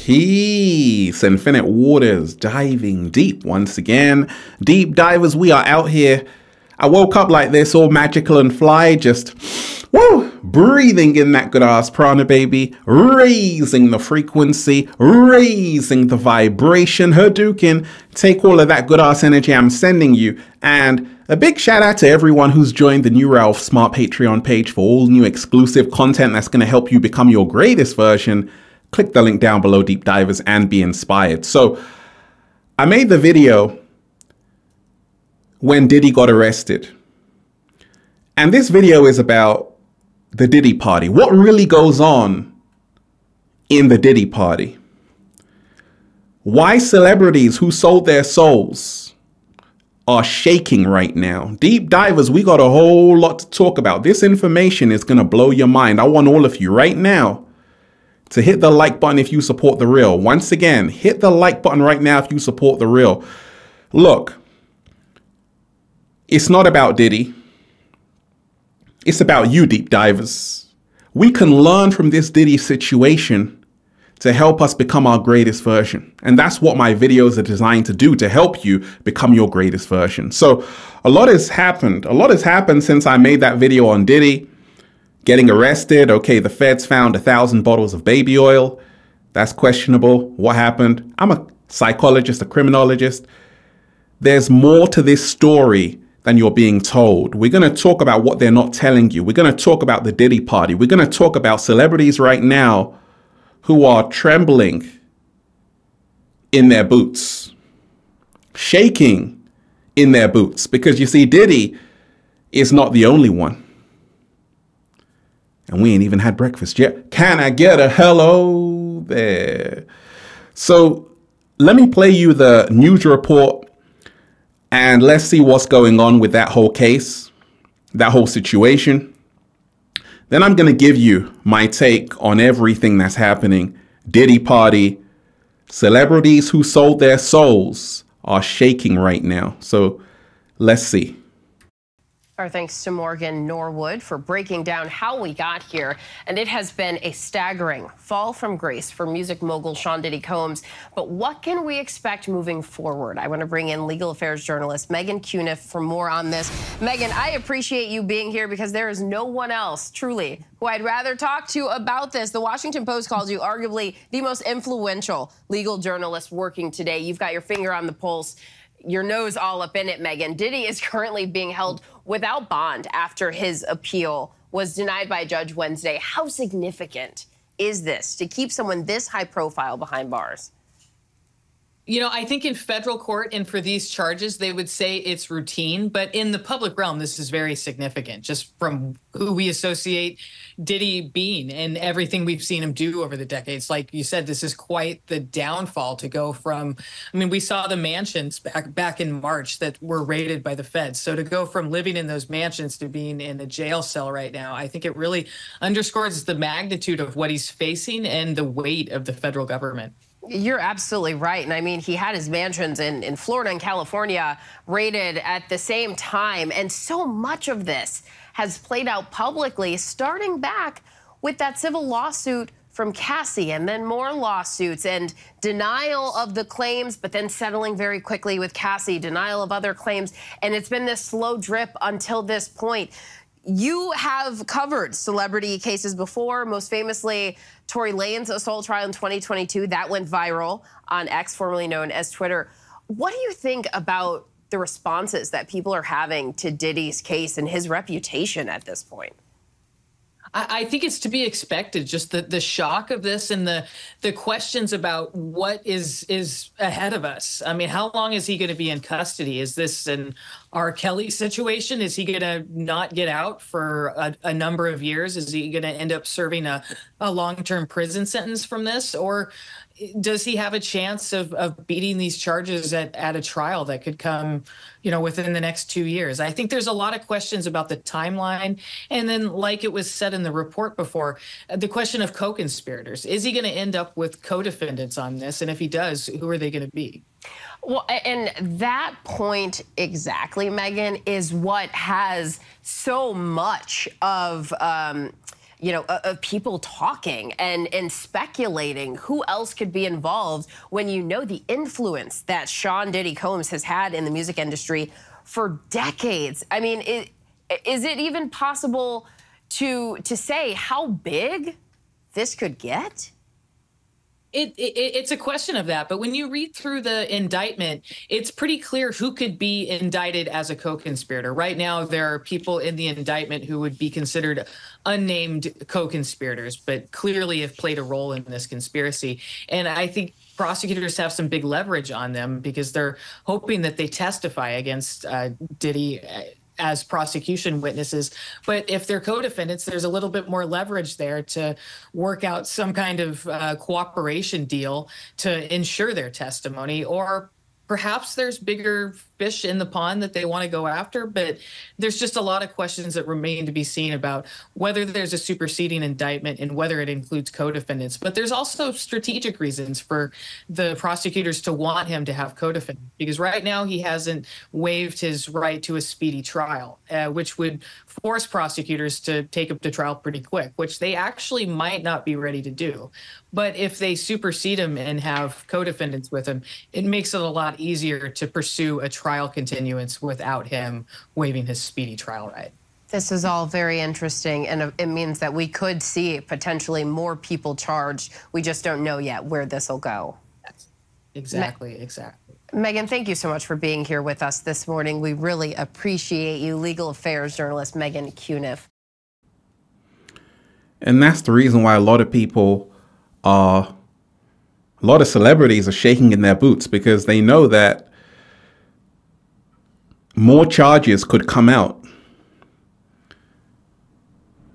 Peace, infinite waters, diving deep once again. Deep divers, we are out here. I woke up like this, all magical and fly, just, woo, breathing in that good ass prana, baby, raising the frequency, raising the vibration, Hadouken. Take all of that good ass energy I'm sending you. And a big shout out to everyone who's joined the New Ralph Smart Patreon page for all new exclusive content that's going to help you become your greatest version. Click the link down below, deep divers, and be inspired. So I made the video when Diddy got arrested. And this video is about the Diddy Party. What really goes on in the Diddy Party? Why celebrities who sold their souls are shaking right now. Deep divers, we got a whole lot to talk about. This information is going to blow your mind. I want all of you right now to hit the like button if you support the real. Once again, hit the like button right now if you support the real. Look, it's not about Diddy. It's about you, deep divers. We can learn from this Diddy situation to help us become our greatest version. And that's what my videos are designed to do, to help you become your greatest version. So a lot has happened. A lot has happened since I made that video on Diddy getting arrested. Okay, the feds found 1,000 bottles of baby oil. That's questionable. What happened? I'm a psychologist, a criminologist. There's more to this story than you're being told. We're going to talk about what they're not telling you. We're going to talk about the Diddy Party. We're going to talk about celebrities right now who are trembling in their boots, shaking in their boots, because you see, Diddy is not the only one. And we ain't even had breakfast yet. Can I get a hello there? So let me play you the news report and let's see what's going on with that whole case, that whole situation. Then I'm going to give you my take on everything that's happening. Diddy Party, celebrities who sold their souls are shaking right now. So let's see. Our thanks to Morgan Norwood for breaking down how we got here. And it has been a staggering fall from grace for music mogul Sean Diddy Combs. But what can we expect moving forward? I want to bring in legal affairs journalist Megan Cuniff for more on this. Megan, I appreciate you being here because there is no one else, truly, who I'd rather talk to about this. The Washington Post calls you arguably the most influential legal journalist working today. You've got your finger on the pulse, your nose all up in it, Megan. Diddy is currently being held without bond after his appeal was denied by a judge Wednesday. How significant is this to keep someone this high profile behind bars? You know, I think in federal court and for these charges, they would say it's routine. But in the public realm, this is very significant, just from who we associate Diddy being and everything we've seen him do over the decades. Like you said, this is quite the downfall to go from. I mean, we saw the mansions back in March that were raided by the feds. So to go from living in those mansions to being in a jail cell right now, I think it really underscores the magnitude of what he's facing and the weight of the federal government. You're absolutely right. And I mean, he had his mansions in Florida and California raided at the same time. And so much of this has played out publicly, starting back with that civil lawsuit from Cassie and then more lawsuits and denial of the claims, but then settling very quickly with Cassie, denial of other claims. And it's been this slow drip until this point. You have covered celebrity cases before, most famously Tory Lanez assault trial in 2022. That went viral on X, formerly known as Twitter. What do you think about the responses that people are having to Diddy's case and his reputation at this point? I think it's to be expected, just the shock of this and the questions about what is ahead of us. I mean, how long is he going to be in custody? Is this an R. Kelly situation? Is he going to not get out for a number of years? Is he going to end up serving a long-term prison sentence from this? Or does he have a chance of beating these charges at a trial that could come, you know, within the next 2 years? I think there's a lot of questions about the timeline. And then, like it was said in the report before, the question of co-conspirators. Is he going to end up with co-defendants on this? And if he does, who are they going to be? Well, and that point exactly, Megan, is what has so much of of people talking and speculating who else could be involved when you know the influence that Sean Diddy Combs has had in the music industry for decades. I mean, is it even possible to say how big this could get? It's a question of that, but when you read through the indictment, it's pretty clear who could be indicted as a co-conspirator. Right now, there are people in the indictment who would be considered unnamed co-conspirators, but clearly have played a role in this conspiracy. And I think prosecutors have some big leverage on them because they're hoping that they testify against Diddy as prosecution witnesses. But if they're co-defendants, there's a little bit more leverage there to work out some kind of cooperation deal to ensure their testimony, or perhaps there's bigger fish in the pond that they want to go after. But there's just a lot of questions that remain to be seen about whether there's a superseding indictment and whether it includes co-defendants. But there's also strategic reasons for the prosecutors to want him to have co-defendants, because right now he hasn't waived his right to a speedy trial, which would force prosecutors to take up the trial pretty quick, which they actually might not be ready to do. But if they supersede him and have co-defendants with him, it makes it a lot easier to pursue a trial continuance without him waiving his speedy trial right. This is all very interesting, and it means that we could see potentially more people charged. We just don't know yet where this will go. Exactly. Megan, thank you so much for being here with us this morning. We really appreciate you. Legal affairs journalist Megan Cuniff. And that's the reason why a lot of celebrities are shaking in their boots, because they know that more charges could come out.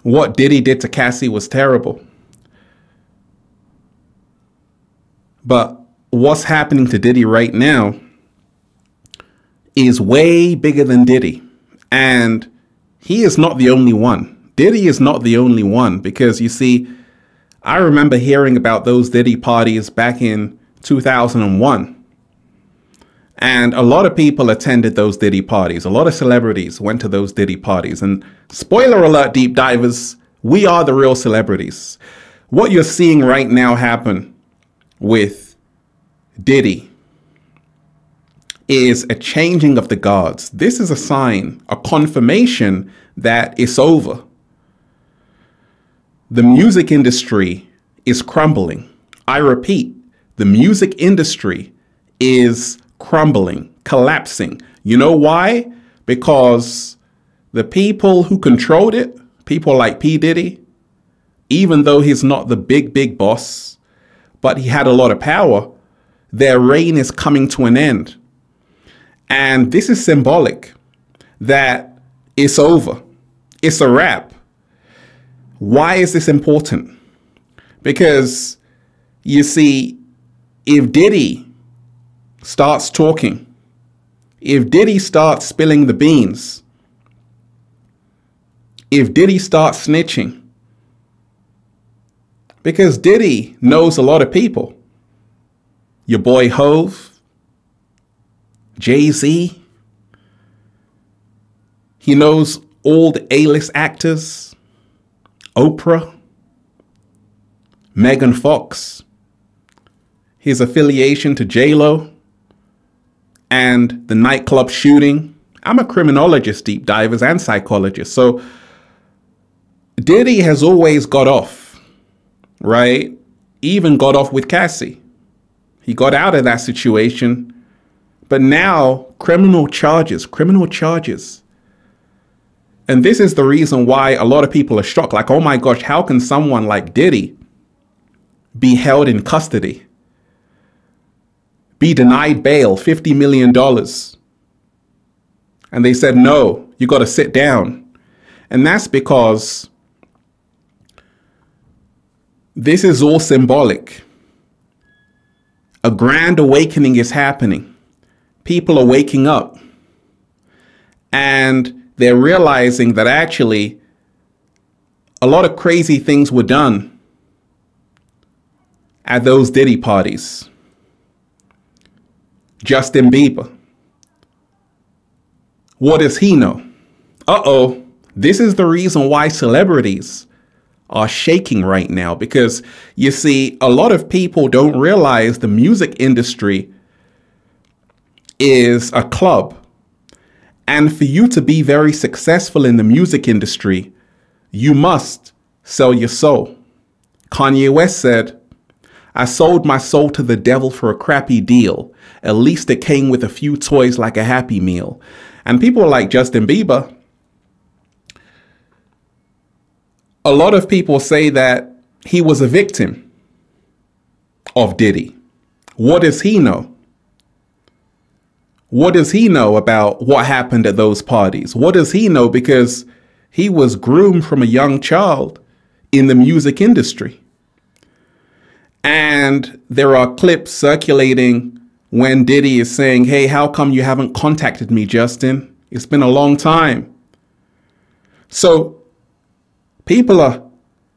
What Diddy did to Cassie was terrible. But what's happening to Diddy right now is way bigger than Diddy. And he is not the only one. Diddy is not the only one, because you see, I remember hearing about those Diddy parties back in 2001. And a lot of people attended those Diddy parties. A lot of celebrities went to those Diddy parties. And spoiler alert, deep divers, we are the real celebrities. What you're seeing right now happen with Diddy is a changing of the guards. This is a sign, a confirmation that it's over. The music industry is crumbling. I repeat, the music industry is crumbling, collapsing. You know why? Because the people who controlled it, people like P. Diddy, even though he's not the big boss, but he had a lot of power, their reign is coming to an end. And this is symbolic that it's over. It's a wrap. Why is this important? Because you see, if Diddy starts talking, if Diddy starts spilling the beans, if Diddy starts snitching, because Diddy knows a lot of people, your boy Hove, Jay-Z, he knows all the A-list actors, Oprah, Megan Fox, his affiliation to J-Lo, and the nightclub shooting. I'm a criminologist, deep divers, and psychologist. So Diddy has always got off, right? Even got off with Cassie. He got out of that situation. But now criminal charges. And this is the reason why a lot of people are shocked. Like, oh my gosh, how can someone like Diddy be held in custody? Be denied bail, $50 million. And they said, no, you got to sit down. And that's because this is all symbolic. A grand awakening is happening. People are waking up. And they're realizing that actually a lot of crazy things were done at those Diddy parties. Justin Bieber. What does he know? Uh-oh. This is the reason why celebrities are shaking right now, because you see, a lot of people don't realize the music industry is a club. And for you to be very successful in the music industry, you must sell your soul. Kanye West said, "I sold my soul to the devil for a crappy deal. At least it came with a few toys like a Happy Meal." And people like Justin Bieber, a lot of people say that he was a victim of Diddy. What does he know? What does he know about what happened at those parties? What does he know? Because he was groomed from a young child in the music industry. And there are clips circulating when Diddy is saying, "Hey, how come you haven't contacted me, Justin? It's been a long time." So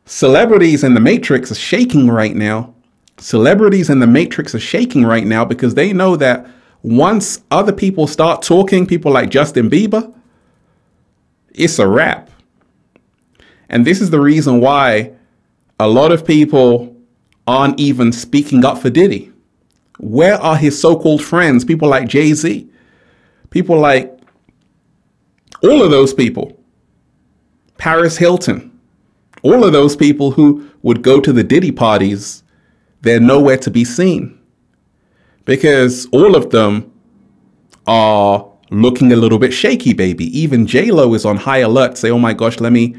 celebrities in the Matrix are shaking right now. Celebrities in the Matrix are shaking right now because they know that once other people start talking, people like Justin Bieber, it's a wrap. And this is the reason why a lot of people aren't even speaking up for Diddy. Where are his so-called friends? People like Jay-Z, people like all of those people, Paris Hilton, all of those people who would go to the Diddy parties, they're nowhere to be seen because all of them are looking a little bit shaky, baby. Even J-Lo is on high alert, say, "Oh my gosh, let me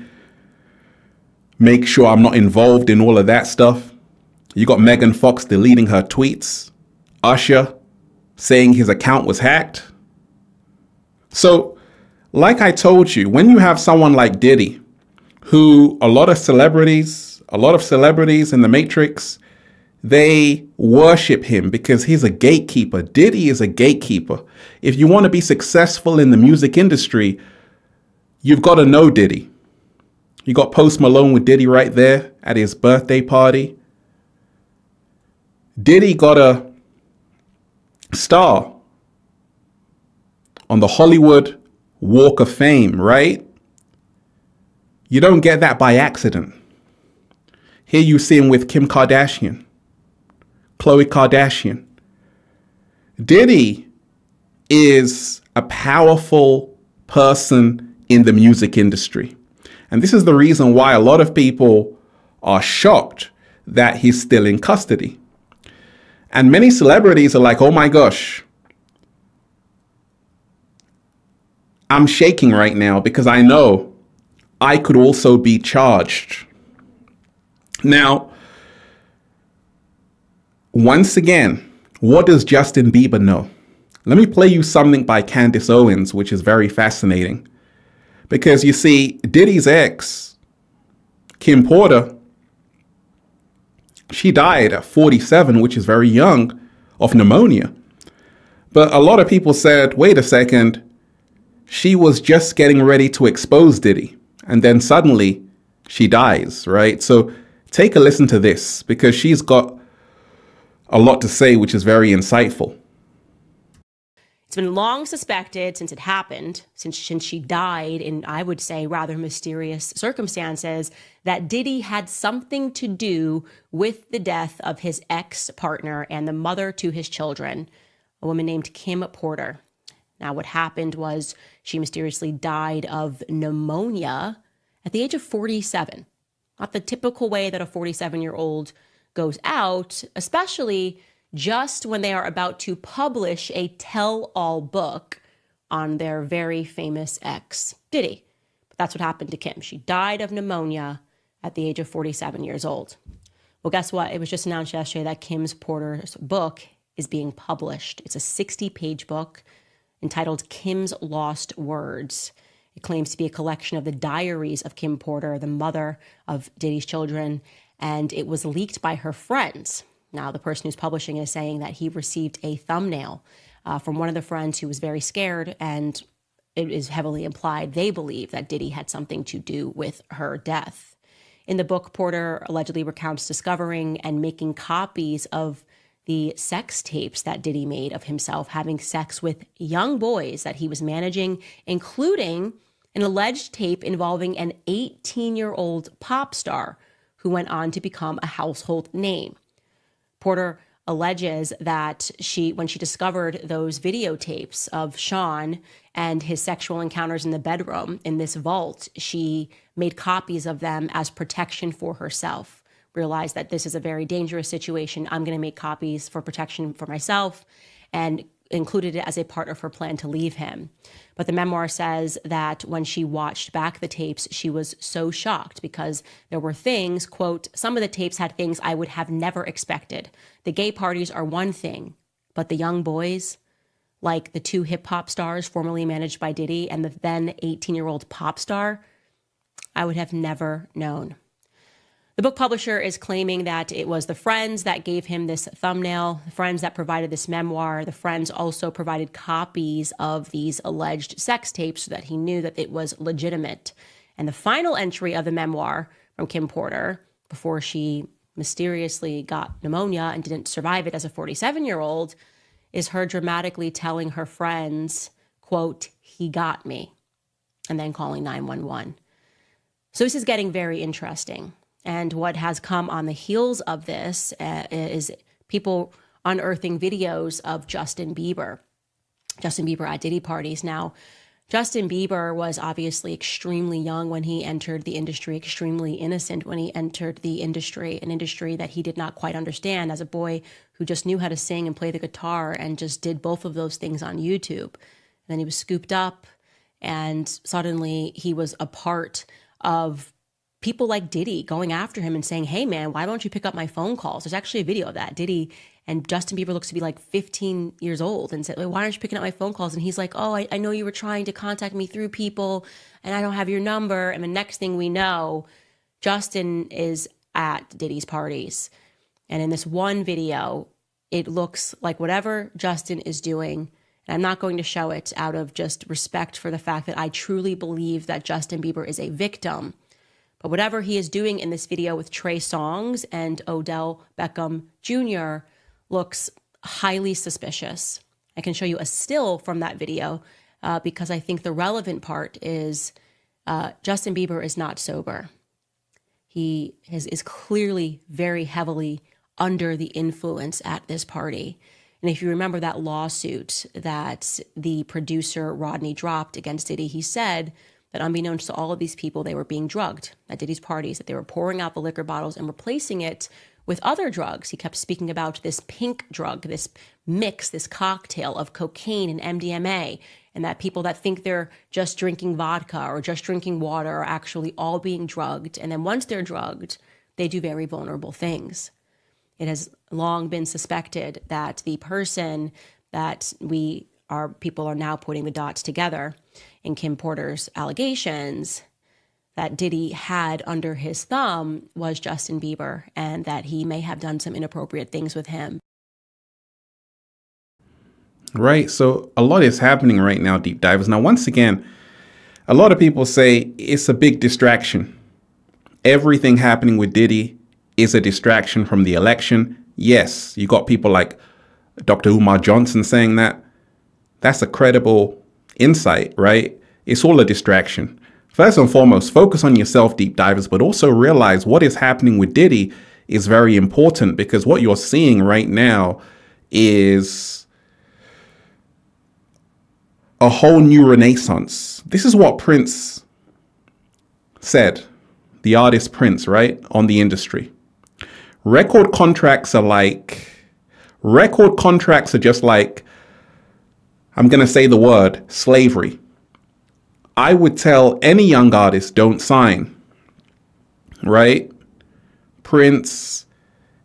make sure I'm not involved in all of that stuff." You got Megan Fox deleting her tweets, Usher saying his account was hacked. So, like I told you, when you have someone like Diddy, who a lot of celebrities in the Matrix, they worship him because he's a gatekeeper. Diddy is a gatekeeper. If you want to be successful in the music industry, you've got to know Diddy. You got Post Malone with Diddy right there at his birthday party. Diddy got a star on the Hollywood Walk of Fame, right? You don't get that by accident. Here you see him with Kim Kardashian, Khloe Kardashian. Diddy is a powerful person in the music industry. And this is the reason why a lot of people are shocked that he's still in custody. And many celebrities are like, "Oh my gosh, I'm shaking right now because I know I could also be charged." Now, once again, what does Justin Bieber know? Let me play you something by Candace Owens, which is very fascinating. Because you see, Diddy's ex, Kim Porter, she died at 47, which is very young, of pneumonia. But a lot of people said, wait a second, she was just getting ready to expose Diddy. And then suddenly she dies, right? So take a listen to this because she's got a lot to say, which is very insightful. It's been long suspected since it happened, since she died in, I would say, rather mysterious circumstances, that Diddy had something to do with the death of his ex-partner and the mother to his children, a woman named Kim Porter. Now, what happened was she mysteriously died of pneumonia at the age of 47. Not the typical way that a 47-year-old goes out, especially just when they are about to publish a tell-all book on their very famous ex, Diddy. But that's what happened to Kim. She died of pneumonia at the age of 47 years old. Well, guess what? It was just announced yesterday that Kim Porter's book is being published. It's a 60-page book entitled Kim's Lost Words. It claims to be a collection of the diaries of Kim Porter, the mother of Diddy's children, and it was leaked by her friends. Now, the person who's publishing is saying that he received a thumbnail from one of the friends who was very scared, and it is heavily implied they believe that Diddy had something to do with her death. In the book, Porter allegedly recounts discovering and making copies of the sex tapes that Diddy made of himself having sex with young boys that he was managing, including an alleged tape involving an 18-year-old pop star who went on to become a household name. Porter alleges that when she discovered those videotapes of Sean and his sexual encounters in the bedroom in this vault, she made copies of them as protection for herself. Realized that this is a very dangerous situation. I'm going to make copies for protection for myself, and included it as a part of her plan to leave him. But the memoir says that when she watched back the tapes, she was so shocked because there were things, quote, some of the tapes had things I would have never expected. The gay parties are one thing, but the young boys, like the two hip hop stars formerly managed by Diddy and the then 18-year-old pop star, I would have never known. The book publisher is claiming that it was the friends that gave him this thumbnail, the friends that provided this memoir. The friends also provided copies of these alleged sex tapes so that he knew that it was legitimate. And the final entry of the memoir from Kim Porter, before she mysteriously got pneumonia and didn't survive it as a 47-year-old, is her dramatically telling her friends, quote, he got me, and then calling 911. So this is getting very interesting. And what has come on the heels of this is people unearthing videos of Justin Bieber at Diddy parties. Now, Justin Bieber was obviously extremely young when he entered the industry, extremely innocent when he entered the industry, an industry that he did not quite understand as a boy who just knew how to sing and play the guitar and just did both of those things on YouTube. And then he was scooped up, and suddenly he was a part of people like Diddy going after him and saying, hey, man, why don't you pick up my phone calls? There's actually a video of that. Diddy and Justin Bieber looks to be like 15 years old and said, why aren't you picking up my phone calls? And he's like, oh, I know you were trying to contact me through people and I don't have your number. And the next thing we know, Justin is at Diddy's parties. And in this one video, it looks like whatever Justin is doing, and I'm not going to show it out of just respect for the fact that I truly believe that Justin Bieber is a victim. But whatever he is doing in this video with Trey Songz and Odell Beckham Jr. looks highly suspicious. I can show you a still from that video because I think the relevant part is Justin Bieber is not sober. He is clearly very heavily under the influence at this party. And if you remember that lawsuit that the producer Rodney dropped against Diddy, he said that unbeknownst to all of these people, they were being drugged at Diddy's parties, that they were pouring out the liquor bottles and replacing it with other drugs. He kept speaking about this pink drug, this mix, this cocktail of cocaine and MDMA, and that people that think they're just drinking vodka or just drinking water are actually all being drugged. And then once they're drugged, they do very vulnerable things. It has long been suspected that the person that people are now putting the dots together in Kim Porter's allegations that Diddy had under his thumb was Justin Bieber, and that he may have done some inappropriate things with him. Right. So a lot is happening right now, deep divers. Now, once again, a lot of people say it's a big distraction. Everything happening with Diddy is a distraction from the election. Yes, you got people like Dr. Umar Johnson saying that. That's a credible insight, right? It's all a distraction. First and foremost, focus on yourself, deep divers, but also realize what is happening with Diddy is very important, because what you're seeing right now is a whole new renaissance. This is what Prince said, the artist Prince, right, on the industry. Record contracts are just like, I'm going to say the word, slavery. I would tell any young artist, don't sign, right? Prince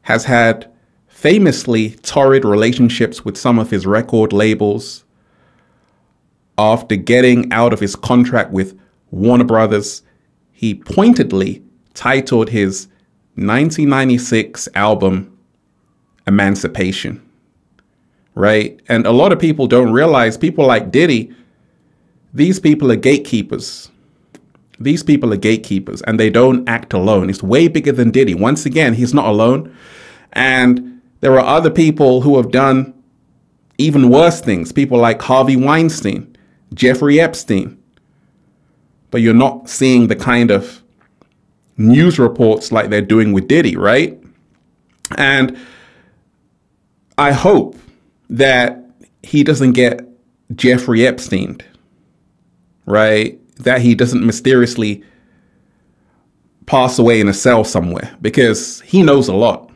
has had famously torrid relationships with some of his record labels. After getting out of his contract with Warner Brothers, he pointedly titled his 1996 album Emancipation. Right? And a lot of people don't realize, people like Diddy, these people are gatekeepers. These people are gatekeepers, and they don't act alone. It's way bigger than Diddy. Once again, he's not alone. And there are other people who have done even worse things. People like Harvey Weinstein, Jeffrey Epstein, but you're not seeing the kind of news reports like they're doing with Diddy, right? And I hope that he doesn't get Jeffrey Epstein, right? That he doesn't mysteriously pass away in a cell somewhere, because he knows a lot.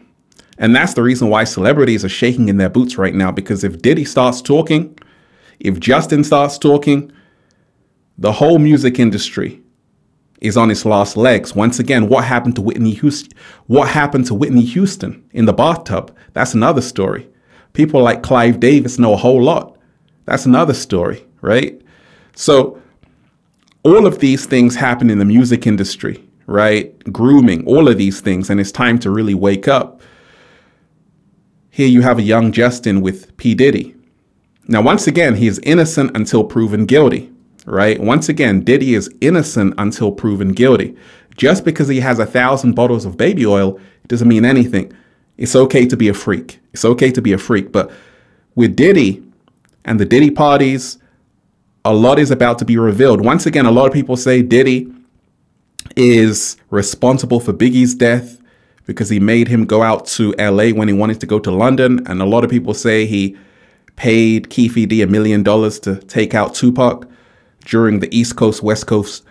And that's the reason why celebrities are shaking in their boots right now, because if Diddy starts talking, if Justin starts talking, the whole music industry is on its last legs. Once again, what happened to Whitney Houston? What happened to Whitney Houston in the bathtub? That's another story. People like Clive Davis know a whole lot. That's another story, right? So all of these things happen in the music industry, right? Grooming, all of these things. And it's time to really wake up. Here you have a young Justin with P. Diddy. Now, once again, he is innocent until proven guilty, right? Once again, Diddy is innocent until proven guilty. Just because he has 1,000 bottles of baby oil doesn't mean anything. It's okay to be a freak. It's okay to be a freak. But with Diddy and the Diddy parties, a lot is about to be revealed. Once again, a lot of people say Diddy is responsible for Biggie's death because he made him go out to LA when he wanted to go to London. And a lot of people say he paid Keefe D $1 million to take out Tupac during the East Coast, West Coast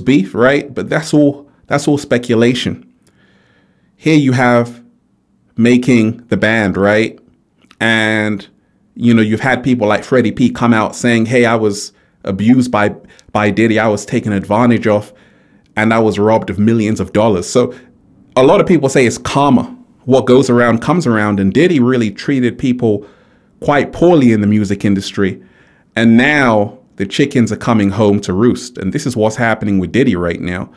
beef, right? But that's all speculation. Here you have making the band, right? And, you know, you've had people like Freddie P come out saying, hey, I was abused by Diddy. I was taken advantage of, and I was robbed of millions of dollars. So a lot of people say it's karma. What goes around comes around. And Diddy really treated people quite poorly in the music industry. And now the chickens are coming home to roost. And this is what's happening with Diddy right now.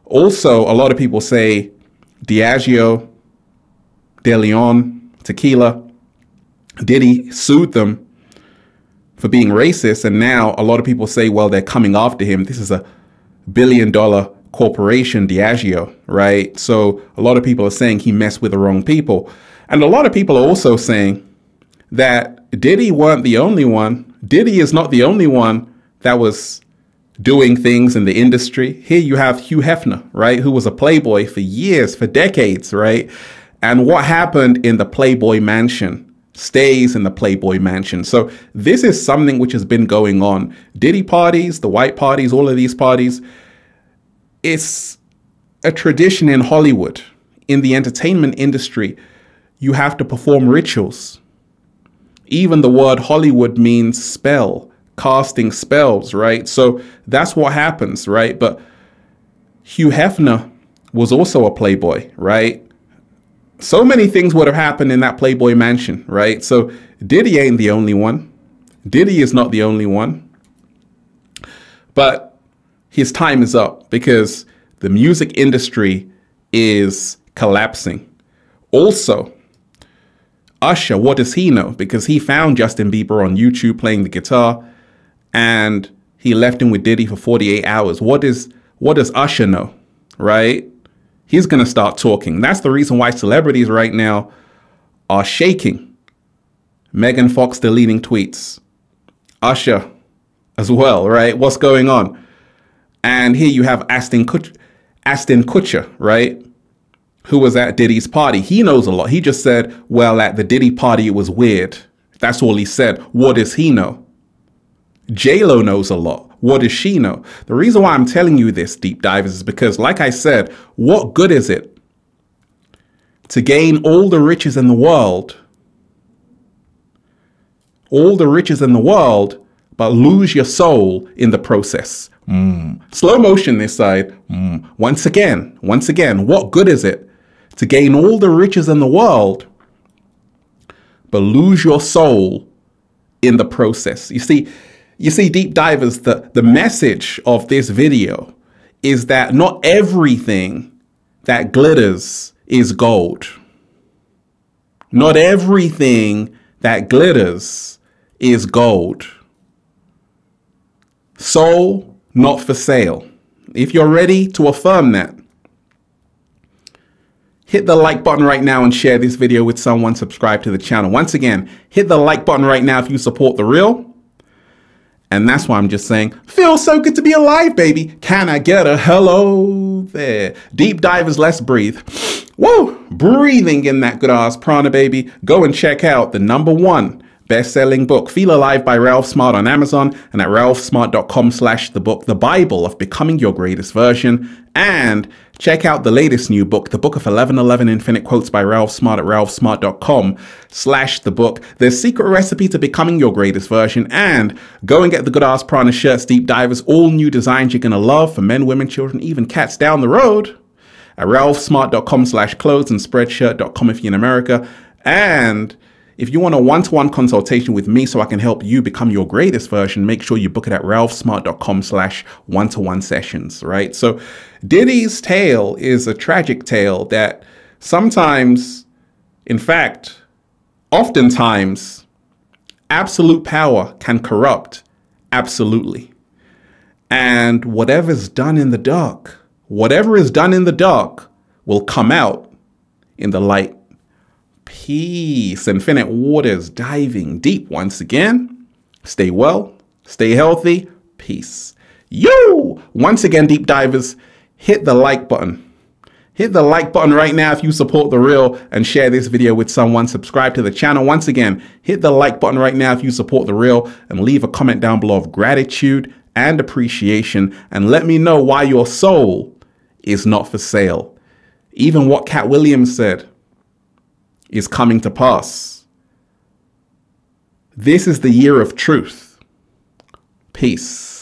Also, a lot of people say Diageo, De Leon, Tequila, Diddy sued them for being racist. And now a lot of people say, well, they're coming after him. This is a $1 billion corporation, Diageo, right? So a lot of people are saying he messed with the wrong people. And a lot of people are also saying that Diddy weren't the only one. Diddy is not the only one that was doing things in the industry. Here you have Hugh Hefner, right? Who was a playboy for years, for decades, right? And what happened in the Playboy Mansion stays in the Playboy Mansion. So this is something which has been going on. Diddy parties, the white parties, all of these parties, it's a tradition in Hollywood. In the entertainment industry, you have to perform rituals. Even the word Hollywood means spell, casting spells, right? So that's what happens, right? But Hugh Hefner was also a playboy, right? So many things would have happened in that Playboy Mansion, right? So Diddy ain't the only one. Diddy is not the only one. But his time is up because the music industry is collapsing. Also, Usher, what does he know? Because he found Justin Bieber on YouTube playing the guitar and he left him with Diddy for 48 hours. What does Usher know, right? He's going to start talking. That's the reason why celebrities right now are shaking. Megan Fox deleting tweets. Usher as well, right? What's going on? And here you have Ashton Kutcher, right? Who was at Diddy's party. He knows a lot. He just said, well, at the Diddy party, it was weird. That's all he said. What does he know? J-Lo knows a lot. What does she know? The reason why I'm telling you this, deep divers, is because, like I said, what good is it to gain all the riches in the world, but lose your soul in the process? Slow motion this side. Once again, what good is it to gain all the riches in the world, but lose your soul in the process? You see, deep divers, the message of this video is that not everything that glitters is gold. Not everything that glitters is gold. Soul, not for sale. If you're ready to affirm that, hit the like button right now and share this video with someone. Subscribe to the channel. Once again, hit the like button right now if you support The Real. And that's why I'm just saying, feels so good to be alive, baby. Can I get a hello there? Deep divers, let's breathe. Whoa, breathing in that good ass prana, baby. Go and check out the #1 best-selling book, Feel Alive by Ralph Smart on Amazon and at ralphsmart.com/the book, The Bible of Becoming Your Greatest Version. And check out the latest new book, The Book of 1111 Infinite Quotes by Ralph Smart at ralphsmart.com/the book, The Secret Recipe to Becoming Your Greatest Version. And go and get the Good Ass Prana shirts, deep divers, all new designs you're going to love for men, women, children, even cats down the road at ralphsmart.com/clothes and spreadshirt.com if you're in America. And if you want a one-to-one consultation with me so I can help you become your greatest version, make sure you book it at ralphsmart.com/one-to-one sessions, right? So Diddy's tale is a tragic tale that sometimes, in fact, oftentimes, absolute power can corrupt absolutely. And whatever is done in the dark will come out in the light. Peace, infinite waters, diving deep once again. Stay well, stay healthy, peace. Once again, deep divers, hit the like button. Hit the like button right now if you support The Real and share this video with someone. Subscribe to the channel. Once again, hit the like button right now if you support The Real and leave a comment down below of gratitude and appreciation and let me know why your soul is not for sale. Even what Cat Williams said is coming to pass. This is the year of truth. Peace.